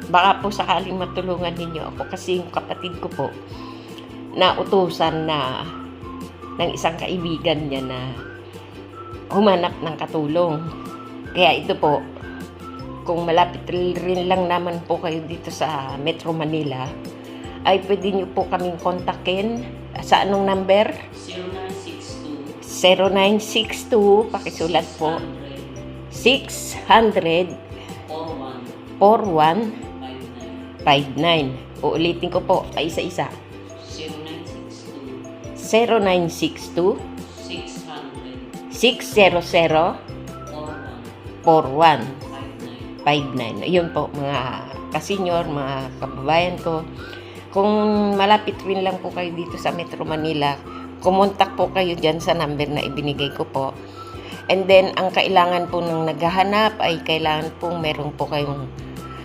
baka po sakaling matulungan ninyo ako kasi yung kapatid ko po na utusan na ng isang kaibigan niya na humanap ng katulong. Kaya ito po, kung malapit rin lang naman po kayo dito sa Metro Manila, ay pwede nyo po kaming kontakin sa anong number? 0962 pakisulat po 600 4159. Uulitin ko po ay isa-isa. 0962 600 4159. Ayun po mga kasenyor, mga kababayan ko. Kung malapit rin lang po kayo dito sa Metro Manila, kumontak po kayo dyan sa number na ibinigay ko po. And then, ang kailangan po ng naghahanap ay kailangan pong meron po kayong